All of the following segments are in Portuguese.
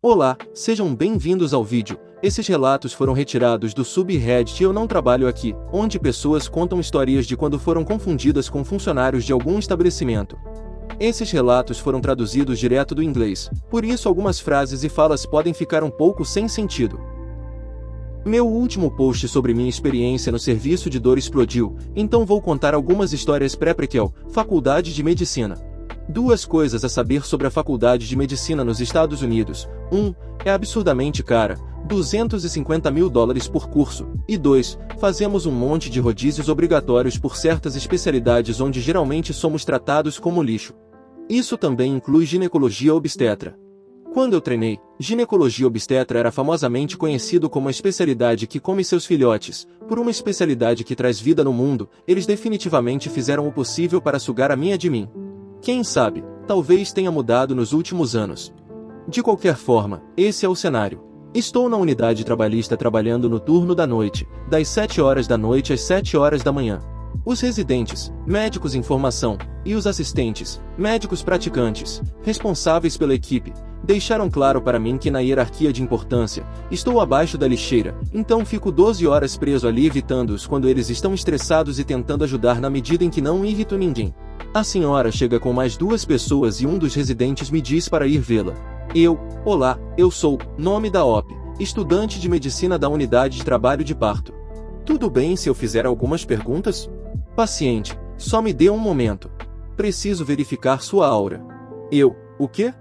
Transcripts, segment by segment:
Olá, sejam bem-vindos ao vídeo. Esses relatos foram retirados do subreddit Eu Não Trabalho Aqui, onde pessoas contam histórias de quando foram confundidas com funcionários de algum estabelecimento. Esses relatos foram traduzidos direto do inglês, por isso algumas frases e falas podem ficar um pouco sem sentido. Meu último post sobre minha experiência no serviço de dor explodiu, então vou contar algumas histórias pré-prequel, Faculdade de Medicina. Duas coisas a saber sobre a Faculdade de Medicina nos Estados Unidos. 1. É absurdamente cara, $250 mil por curso. E 2. Fazemos um monte de rodízios obrigatórios por certas especialidades onde geralmente somos tratados como lixo. Isso também inclui ginecologia obstetra. Quando eu treinei, ginecologia obstetra era famosamente conhecido como a especialidade que come seus filhotes. Por uma especialidade que traz vida no mundo, eles definitivamente fizeram o possível para sugar a minha de mim. Quem sabe, talvez tenha mudado nos últimos anos. De qualquer forma, esse é o cenário. Estou na unidade trabalhista trabalhando no turno da noite, das 7 horas da noite às 7 horas da manhã. Os residentes, médicos em formação, e os assistentes, médicos praticantes, responsáveis pela equipe, deixaram claro para mim que na hierarquia de importância, estou abaixo da lixeira, então fico 12 horas preso ali evitando-os quando eles estão estressados e tentando ajudar na medida em que não irrito ninguém. A senhora chega com mais 2 pessoas e um dos residentes me diz para ir vê-la. Olá, eu sou, nome da OP, estudante de medicina da unidade de trabalho de parto. Tudo bem se eu fizer algumas perguntas? Paciente, só me dê um momento. Preciso verificar sua aura. O quê?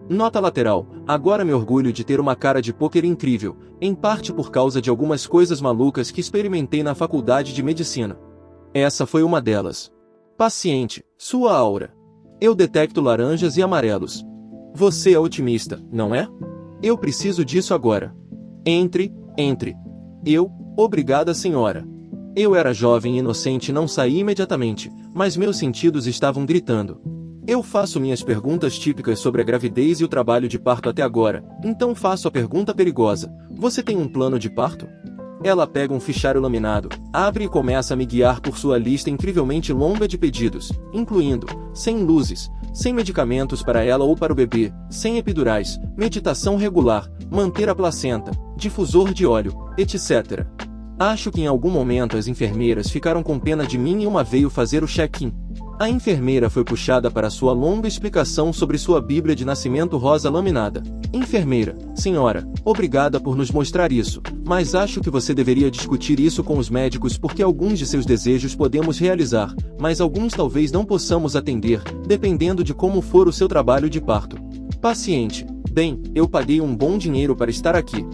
Nota lateral, agora me orgulho de ter uma cara de pôquer incrível, em parte por causa de algumas coisas malucas que experimentei na faculdade de medicina. Essa foi uma delas. Paciente, sua aura. Eu detecto laranjas e amarelos. Você é otimista, não é? Eu preciso disso agora. Entre. Obrigada, senhora. Eu era jovem e inocente e não saí imediatamente, mas meus sentidos estavam gritando. Eu faço minhas perguntas típicas sobre a gravidez e o trabalho de parto até agora, então faço a pergunta perigosa. Você tem um plano de parto? Ela pega um fichário laminado, abre e começa a me guiar por sua lista incrivelmente longa de pedidos, incluindo, sem luzes, sem medicamentos para ela ou para o bebê, sem epidurais, meditação regular, manter a placenta, difusor de óleo, etc. Acho que em algum momento as enfermeiras ficaram com pena de mim e uma veio fazer o check-in. A enfermeira foi puxada para sua longa explicação sobre sua Bíblia de Nascimento rosa laminada. Enfermeira, senhora, obrigada por nos mostrar isso, mas acho que você deveria discutir isso com os médicos porque alguns de seus desejos podemos realizar, mas alguns talvez não possamos atender, dependendo de como for o seu trabalho de parto. Paciente, bem, eu paguei um bom dinheiro para estar aqui.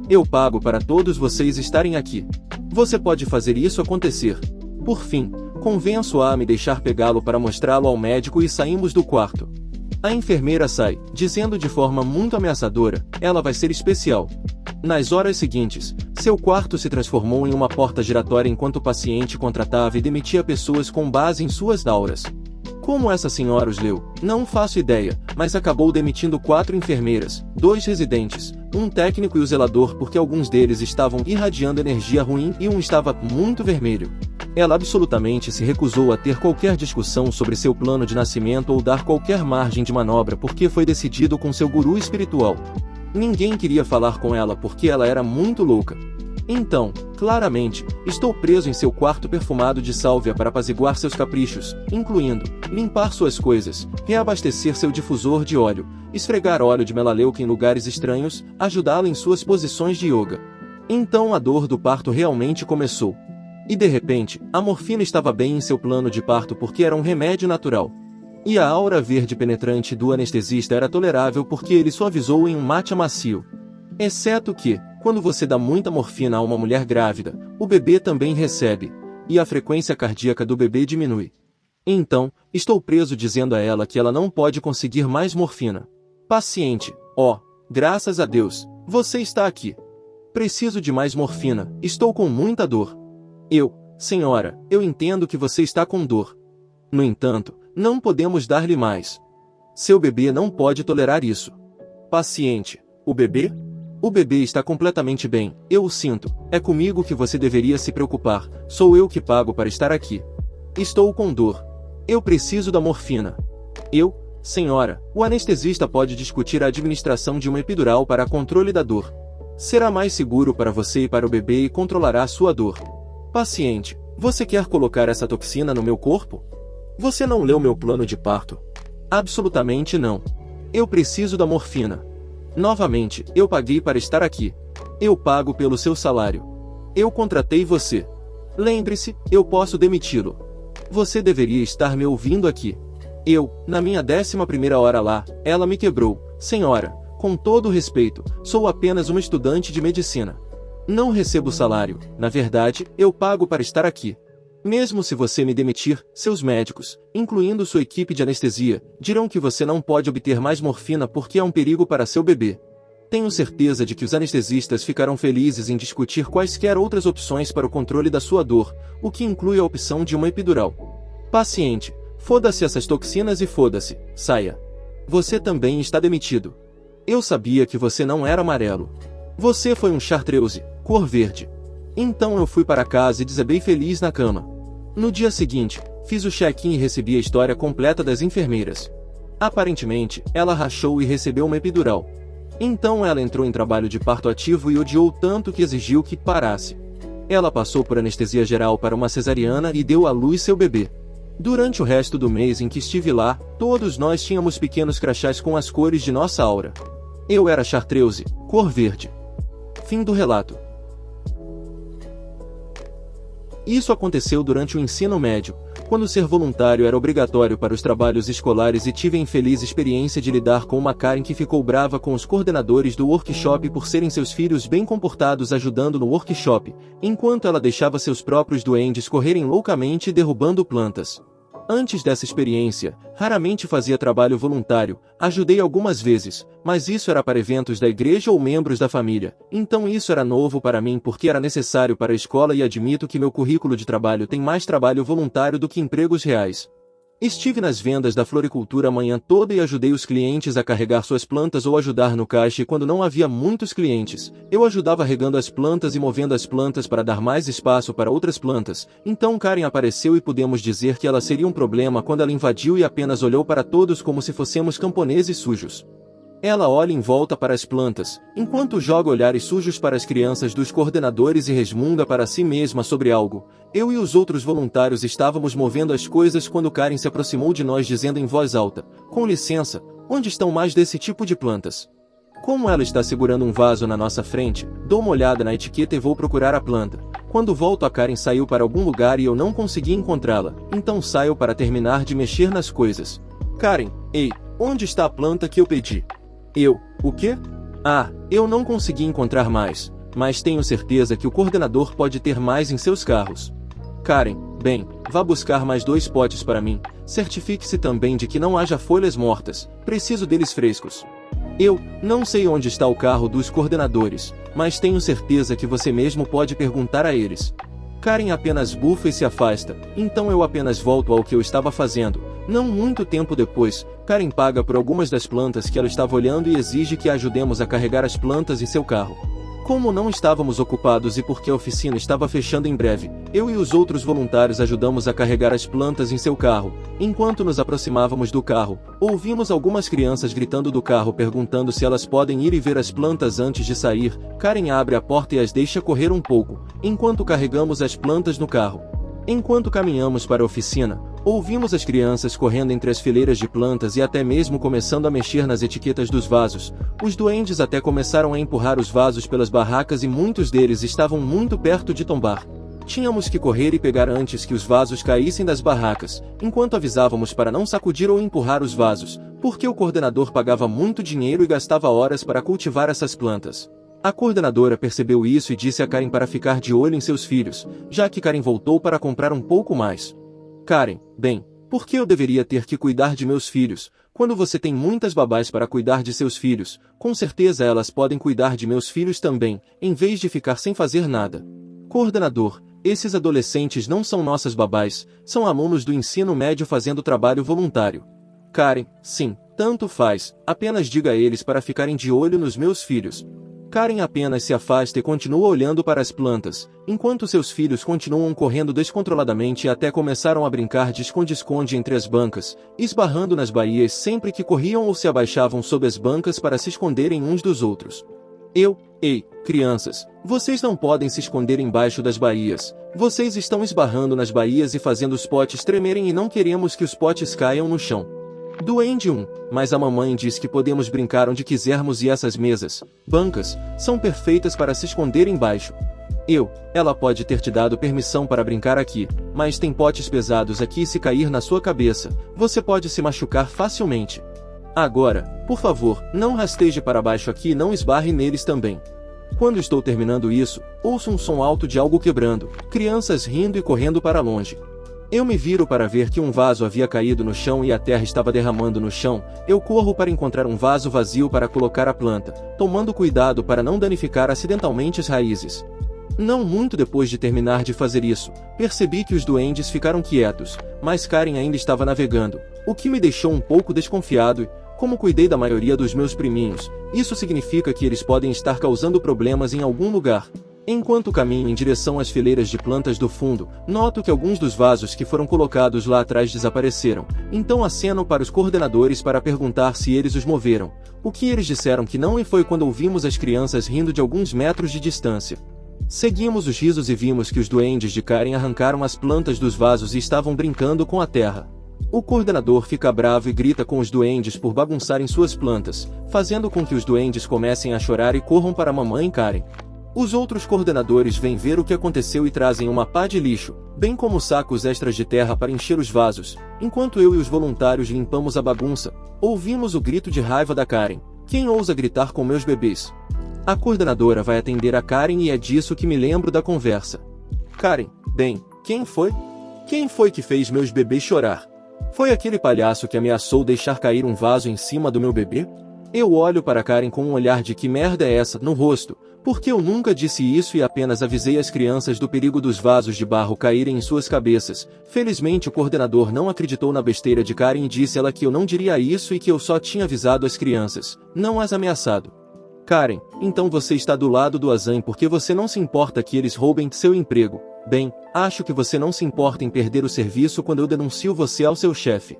Eu pago para todos vocês estarem aqui. Você pode fazer isso acontecer. Por fim, convenço-a a me deixar pegá-lo para mostrá-lo ao médico e saímos do quarto. A enfermeira sai, dizendo de forma muito ameaçadora, ela vai ser especial. Nas horas seguintes, seu quarto se transformou em uma porta giratória enquanto o paciente contratava e demitia pessoas com base em suas auras. Como essa senhora os leu, não faço ideia, mas acabou demitindo 4 enfermeiras, 2 residentes, um técnico e o zelador porque alguns deles estavam irradiando energia ruim e um estava muito vermelho. Ela absolutamente se recusou a ter qualquer discussão sobre seu plano de nascimento ou dar qualquer margem de manobra porque foi decidido com seu guru espiritual. Ninguém queria falar com ela porque ela era muito louca. Então, claramente, estou preso em seu quarto perfumado de sálvia para apaziguar seus caprichos, incluindo limpar suas coisas, reabastecer seu difusor de óleo, esfregar óleo de melaleuca em lugares estranhos, ajudá-la em suas posições de yoga. Então a dor do parto realmente começou. E de repente, a morfina estava bem em seu plano de parto porque era um remédio natural. E a aura verde penetrante do anestesista era tolerável porque ele suavizou em um matcha macio. Exceto que, quando você dá muita morfina a uma mulher grávida, o bebê também recebe, e a frequência cardíaca do bebê diminui. Então, estou preso dizendo a ela que ela não pode conseguir mais morfina. Paciente, graças a Deus, você está aqui. Preciso de mais morfina, estou com muita dor. Senhora, eu entendo que você está com dor. No entanto, não podemos dar-lhe mais. Seu bebê não pode tolerar isso. Paciente, o bebê? O bebê está completamente bem, eu o sinto, é comigo que você deveria se preocupar, sou eu que pago para estar aqui. Estou com dor. Eu preciso da morfina. Senhora, o anestesista pode discutir a administração de uma epidural para controle da dor. Será mais seguro para você e para o bebê e controlará sua dor. Paciente, você quer colocar essa toxina no meu corpo? Você não leu meu plano de parto? Absolutamente não. Eu preciso da morfina. Novamente, eu paguei para estar aqui. Eu pago pelo seu salário. Eu contratei você. Lembre-se, eu posso demiti-lo. Você deveria estar me ouvindo aqui. Na minha 11ª hora lá, ela me quebrou. Senhora, com todo respeito, sou apenas uma estudante de medicina. Não recebo salário, na verdade, eu pago para estar aqui. Mesmo se você me demitir, seus médicos, incluindo sua equipe de anestesia, dirão que você não pode obter mais morfina porque é um perigo para seu bebê. Tenho certeza de que os anestesistas ficarão felizes em discutir quaisquer outras opções para o controle da sua dor, o que inclui a opção de uma epidural. Paciente, foda-se essas toxinas e foda-se, saia. Você também está demitido. Eu sabia que você não era amarelo. Você foi um chartreuse, cor verde. Então eu fui para casa e desabei feliz na cama. No dia seguinte, fiz o check-in e recebi a história completa das enfermeiras. Aparentemente, ela rachou e recebeu uma epidural. Então ela entrou em trabalho de parto ativo e odiou tanto que exigiu que parasse. Ela passou por anestesia geral para uma cesariana e deu à luz seu bebê. Durante o resto do mês em que estive lá, todos nós tínhamos pequenos crachás com as cores de nossa aura. Eu era chartreuse, cor verde. Fim do relato. Isso aconteceu durante o ensino médio, quando ser voluntário era obrigatório para os trabalhos escolares e tive a infeliz experiência de lidar com uma Karen que ficou brava com os coordenadores do workshop por serem seus filhos bem comportados ajudando no workshop, enquanto ela deixava seus próprios duendes correrem loucamente derrubando plantas. Antes dessa experiência, raramente fazia trabalho voluntário, ajudei algumas vezes, mas isso era para eventos da igreja ou membros da família, então isso era novo para mim porque era necessário para a escola e admito que meu currículo de trabalho tem mais trabalho voluntário do que empregos reais. Estive nas vendas da floricultura a manhã toda e ajudei os clientes a carregar suas plantas ou ajudar no caixa e quando não havia muitos clientes, eu ajudava regando as plantas e movendo as plantas para dar mais espaço para outras plantas, então Karen apareceu e podemos dizer que ela seria um problema quando ela invadiu e apenas olhou para todos como se fossemos camponeses sujos. Ela olha em volta para as plantas, enquanto joga olhares sujos para as crianças dos coordenadores e resmunga para si mesma sobre algo. Eu e os outros voluntários estávamos movendo as coisas quando Karen se aproximou de nós dizendo em voz alta, com licença, onde estão mais desse tipo de plantas? Como ela está segurando um vaso na nossa frente, dou uma olhada na etiqueta e vou procurar a planta. Quando volto a Karen saiu para algum lugar e eu não consegui encontrá-la, então saio para terminar de mexer nas coisas. Karen, ei, onde está a planta que eu pedi? O quê? Eu não consegui encontrar mais, mas tenho certeza que o coordenador pode ter mais em seus carros. Karen, bem, vá buscar mais 2 potes para mim, certifique-se também de que não haja folhas mortas, preciso deles frescos. Não sei onde está o carro dos coordenadores, mas tenho certeza que você mesmo pode perguntar a eles. Karen apenas bufa e se afasta, então eu apenas volto ao que eu estava fazendo. Não muito tempo depois, Karen paga por algumas das plantas que ela estava olhando e exige que a ajudemos a carregar as plantas em seu carro. Como não estávamos ocupados e porque a oficina estava fechando em breve, eu e os outros voluntários ajudamos a carregar as plantas em seu carro. Enquanto nos aproximávamos do carro, ouvimos algumas crianças gritando do carro perguntando se elas podem ir e ver as plantas antes de sair. Karen abre a porta e as deixa correr um pouco, enquanto carregamos as plantas no carro. Enquanto caminhamos para a oficina, ouvimos as crianças correndo entre as fileiras de plantas e até mesmo começando a mexer nas etiquetas dos vasos. Os duendes até começaram a empurrar os vasos pelas barracas e muitos deles estavam muito perto de tombar. Tínhamos que correr e pegar antes que os vasos caíssem das barracas, enquanto avisávamos para não sacudir ou empurrar os vasos, porque o coordenador pagava muito dinheiro e gastava horas para cultivar essas plantas. A coordenadora percebeu isso e disse a Karen para ficar de olho em seus filhos, já que Karen voltou para comprar um pouco mais. Karen, bem, por que eu deveria ter que cuidar de meus filhos, quando você tem muitas babás para cuidar de seus filhos? Com certeza elas podem cuidar de meus filhos também, em vez de ficar sem fazer nada. Coordenador, esses adolescentes não são nossas babás, são alunos do ensino médio fazendo trabalho voluntário. Karen, sim, tanto faz, apenas diga a eles para ficarem de olho nos meus filhos. Karen apenas se afasta e continua olhando para as plantas, enquanto seus filhos continuam correndo descontroladamente e até começaram a brincar de esconde-esconde entre as bancas, esbarrando nas baías sempre que corriam ou se abaixavam sob as bancas para se esconderem uns dos outros. Ei, crianças, vocês não podem se esconder embaixo das baías. Vocês estão esbarrando nas baías e fazendo os potes tremerem e não queremos que os potes caiam no chão. Duende 1, mas a mamãe diz que podemos brincar onde quisermos e essas mesas, bancas, são perfeitas para se esconder embaixo. Ela pode ter te dado permissão para brincar aqui, mas tem potes pesados aqui e se cair na sua cabeça, você pode se machucar facilmente. Agora, por favor, não rasteje para baixo aqui e não esbarre neles também. Quando estou terminando isso, ouço um som alto de algo quebrando, crianças rindo e correndo para longe. Eu me viro para ver que um vaso havia caído no chão e a terra estava derramando no chão. Eu corro para encontrar um vaso vazio para colocar a planta, tomando cuidado para não danificar acidentalmente as raízes. Não muito depois de terminar de fazer isso, percebi que os duendes ficaram quietos, mas Karen ainda estava navegando, o que me deixou um pouco desconfiado e, como cuidei da maioria dos meus priminhos, isso significa que eles podem estar causando problemas em algum lugar. Enquanto caminho em direção às fileiras de plantas do fundo, noto que alguns dos vasos que foram colocados lá atrás desapareceram, então aceno para os coordenadores para perguntar se eles os moveram, o que eles disseram que não e foi quando ouvimos as crianças rindo de alguns metros de distância. Seguimos os risos e vimos que os duendes de Karen arrancaram as plantas dos vasos e estavam brincando com a terra. O coordenador fica bravo e grita com os duendes por bagunçarem suas plantas, fazendo com que os duendes comecem a chorar e corram para a mamãe Karen. Os outros coordenadores vêm ver o que aconteceu e trazem uma pá de lixo, bem como sacos extras de terra para encher os vasos, enquanto eu e os voluntários limpamos a bagunça. Ouvimos o grito de raiva da Karen. Quem ousa gritar com meus bebês? A coordenadora vai atender a Karen e é disso que me lembro da conversa. Karen, bem, quem foi? Quem foi que fez meus bebês chorar? Foi aquele palhaço que ameaçou deixar cair um vaso em cima do meu bebê? Eu olho para Karen com um olhar de que merda é essa no rosto, porque eu nunca disse isso e apenas avisei as crianças do perigo dos vasos de barro caírem em suas cabeças. Felizmente o coordenador não acreditou na besteira de Karen e disse ela que eu não diria isso e que eu só tinha avisado as crianças, não as ameaçado. Karen, então você está do lado do Azan porque você não se importa que eles roubem seu emprego. Bem, acho que você não se importa em perder o serviço quando eu denuncio você ao seu chefe.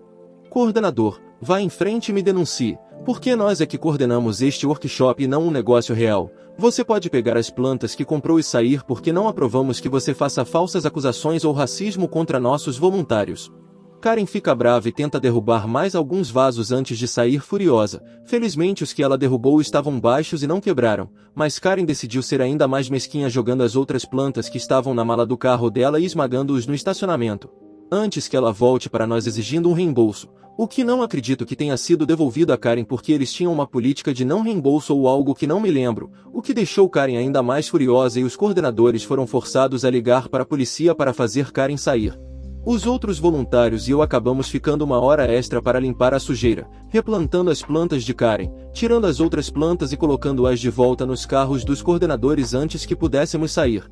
Coordenador, vá em frente e me denuncie, porque nós é que coordenamos este workshop e não um negócio real. Você pode pegar as plantas que comprou e sair porque não aprovamos que você faça falsas acusações ou racismo contra nossos voluntários. Karen fica brava e tenta derrubar mais alguns vasos antes de sair furiosa. Felizmente os que ela derrubou estavam baixos e não quebraram, mas Karen decidiu ser ainda mais mesquinha jogando as outras plantas que estavam na mala do carro dela e esmagando-os no estacionamento. Antes que ela volte para nós exigindo um reembolso, o que não acredito que tenha sido devolvido a Karen porque eles tinham uma política de não reembolso ou algo que não me lembro, o que deixou Karen ainda mais furiosa e os coordenadores foram forçados a ligar para a polícia para fazer Karen sair. Os outros voluntários e eu acabamos ficando uma hora extra para limpar a sujeira, replantando as plantas de Karen, tirando as outras plantas e colocando-as de volta nos carros dos coordenadores antes que pudéssemos sair.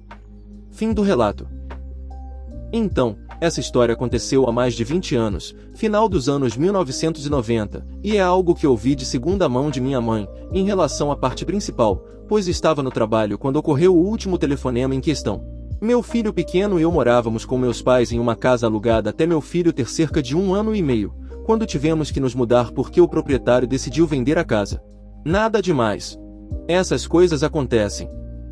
Fim do relato. Então, essa história aconteceu há mais de 20 anos, final dos anos 1990, e é algo que ouvi de segunda mão de minha mãe, em relação à parte principal, pois estava no trabalho quando ocorreu o último telefonema em questão. Meu filho pequeno e eu morávamos com meus pais em uma casa alugada até meu filho ter cerca de 1 ano e meio, quando tivemos que nos mudar porque o proprietário decidiu vender a casa. Nada demais. Essas coisas acontecem.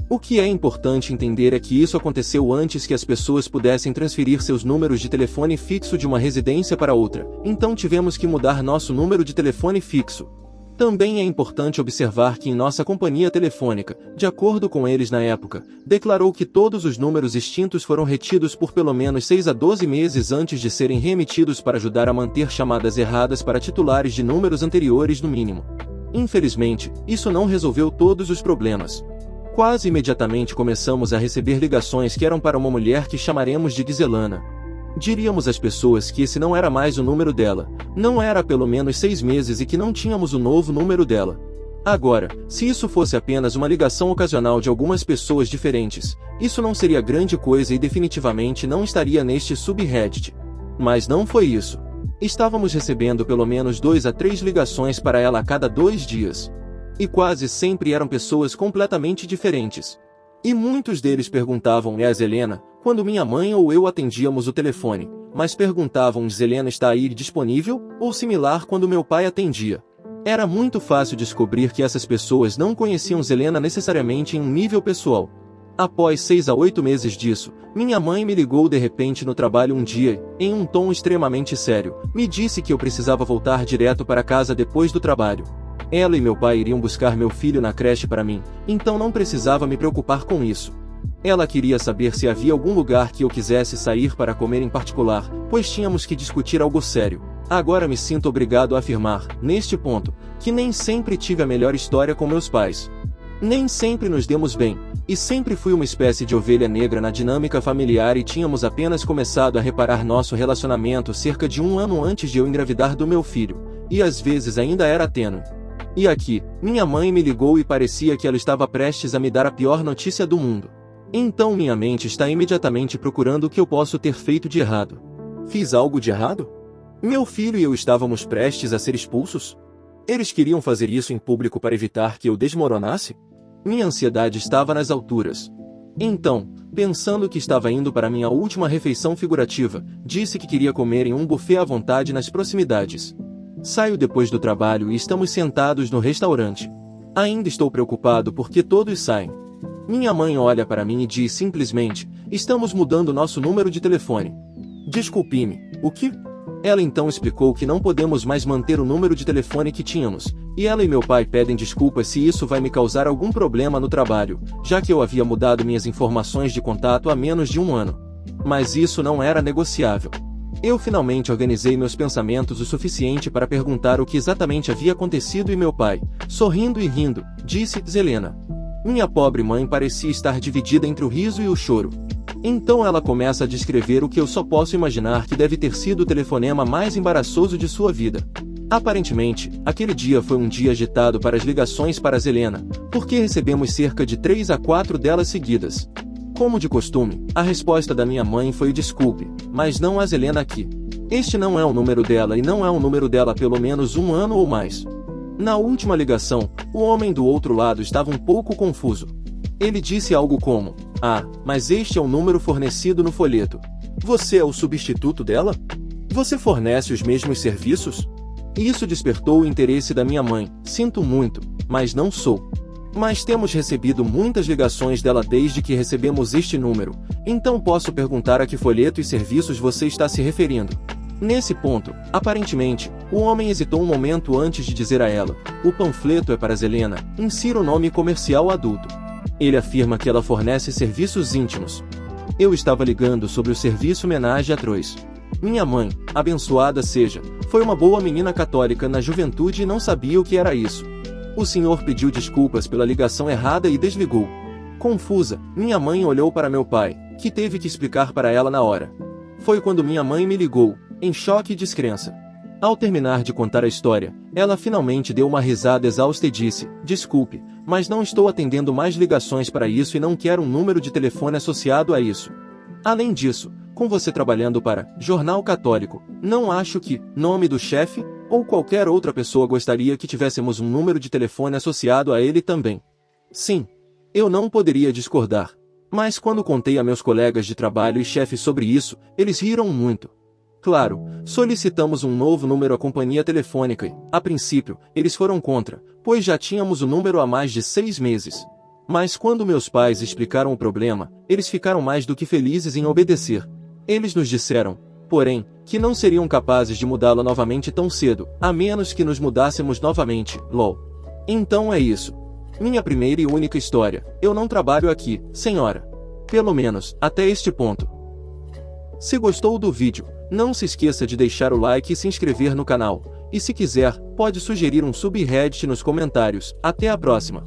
O que é importante entender é que isso aconteceu antes que as pessoas pudessem transferir seus números de telefone fixo de uma residência para outra, então tivemos que mudar nosso número de telefone fixo. Também é importante observar que em nossa companhia telefônica, de acordo com eles na época, declarou que todos os números extintos foram retidos por pelo menos 6 a 12 meses antes de serem remetidos para ajudar a manter chamadas erradas para titulares de números anteriores no mínimo. Infelizmente, isso não resolveu todos os problemas. Quase imediatamente começamos a receber ligações que eram para uma mulher que chamaremos de Giselana. Diríamos às pessoas que esse não era mais o número dela, não era há pelo menos 6 meses e que não tínhamos o novo número dela. Agora, se isso fosse apenas uma ligação ocasional de algumas pessoas diferentes, isso não seria grande coisa e definitivamente não estaria neste subreddit. Mas não foi isso. Estávamos recebendo pelo menos 2 a 3 ligações para ela a cada 2 dias. E quase sempre eram pessoas completamente diferentes. E muitos deles perguntavam: é a Zelena? Quando minha mãe ou eu atendíamos o telefone, mas perguntavam: Zelena está aí disponível? Ou similar quando meu pai atendia. Era muito fácil descobrir que essas pessoas não conheciam Zelena necessariamente em um nível pessoal. Após 6 a 8 meses disso, minha mãe me ligou de repente no trabalho um dia, em um tom extremamente sério, me disse que eu precisava voltar direto para casa depois do trabalho. Ela e meu pai iriam buscar meu filho na creche para mim, então não precisava me preocupar com isso. Ela queria saber se havia algum lugar que eu quisesse sair para comer em particular, pois tínhamos que discutir algo sério. Agora me sinto obrigado a afirmar, neste ponto, que nem sempre tive a melhor história com meus pais. Nem sempre nos demos bem, e sempre fui uma espécie de ovelha negra na dinâmica familiar e tínhamos apenas começado a reparar nosso relacionamento cerca de 1 ano antes de eu engravidar do meu filho, e às vezes ainda era tênue. E aqui, minha mãe me ligou e parecia que ela estava prestes a me dar a pior notícia do mundo. Então minha mente está imediatamente procurando o que eu posso ter feito de errado. Fiz algo de errado? Meu filho e eu estávamos prestes a ser expulsos? Eles queriam fazer isso em público para evitar que eu desmoronasse? Minha ansiedade estava nas alturas. Então, pensando que estava indo para minha última refeição figurativa, disse que queria comer em um buffet à vontade nas proximidades. Saio depois do trabalho e estamos sentados no restaurante. Ainda estou preocupado porque todos saem. Minha mãe olha para mim e diz simplesmente: estamos mudando nosso número de telefone. Desculpe-me, o que? Ela então explicou que não podemos mais manter o número de telefone que tínhamos, e ela e meu pai pedem desculpas se isso vai me causar algum problema no trabalho, já que eu havia mudado minhas informações de contato há menos de 1 ano. Mas isso não era negociável. Eu finalmente organizei meus pensamentos o suficiente para perguntar o que exatamente havia acontecido e meu pai, sorrindo e rindo, disse: Zelena. Minha pobre mãe parecia estar dividida entre o riso e o choro. Então ela começa a descrever o que eu só posso imaginar que deve ter sido o telefonema mais embaraçoso de sua vida. Aparentemente, aquele dia foi um dia agitado para as ligações para Zelena, porque recebemos cerca de 3 a 4 delas seguidas. Como de costume, a resposta da minha mãe foi: desculpe, mas não há Zelena aqui. Este não é o número dela e não é o número dela há pelo menos 1 ano ou mais. Na última ligação, o homem do outro lado estava um pouco confuso. Ele disse algo como: ah, mas este é o número fornecido no folheto. Você é o substituto dela? Você fornece os mesmos serviços? Isso despertou o interesse da minha mãe. Sinto muito, mas não sou. Mas temos recebido muitas ligações dela desde que recebemos este número, então posso perguntar a que folheto e serviços você está se referindo. Nesse ponto, aparentemente, o homem hesitou um momento antes de dizer a ela: o panfleto é para Zelena, insira o nome comercial adulto. Ele afirma que ela fornece serviços íntimos. Eu estava ligando sobre o serviço homenagem a Trois. Minha mãe, abençoada seja, foi uma boa menina católica na juventude e não sabia o que era isso. O senhor pediu desculpas pela ligação errada e desligou. Confusa, minha mãe olhou para meu pai, que teve que explicar para ela na hora. Foi quando minha mãe me ligou, em choque e descrença. Ao terminar de contar a história, ela finalmente deu uma risada exausta e disse: desculpe, mas não estou atendendo mais ligações para isso e não quero um número de telefone associado a isso. Além disso, com você trabalhando para Jornal Católico, não acho que nome do chefe ou qualquer outra pessoa gostaria que tivéssemos um número de telefone associado a ele também. Sim, eu não poderia discordar. Mas quando contei a meus colegas de trabalho e chefes sobre isso, eles riram muito. Claro, solicitamos um novo número à companhia telefônica e, a princípio, eles foram contra, pois já tínhamos o número há mais de 6 meses. Mas quando meus pais explicaram o problema, eles ficaram mais do que felizes em obedecer. Eles nos disseram, porém, que não seriam capazes de mudá-la novamente tão cedo, a menos que nos mudássemos novamente, lol. Então é isso. Minha primeira e única história. Eu não trabalho aqui, senhora. Pelo menos, até este ponto. Se gostou do vídeo, não se esqueça de deixar o like e se inscrever no canal. E se quiser, pode sugerir um subreddit nos comentários. Até a próxima!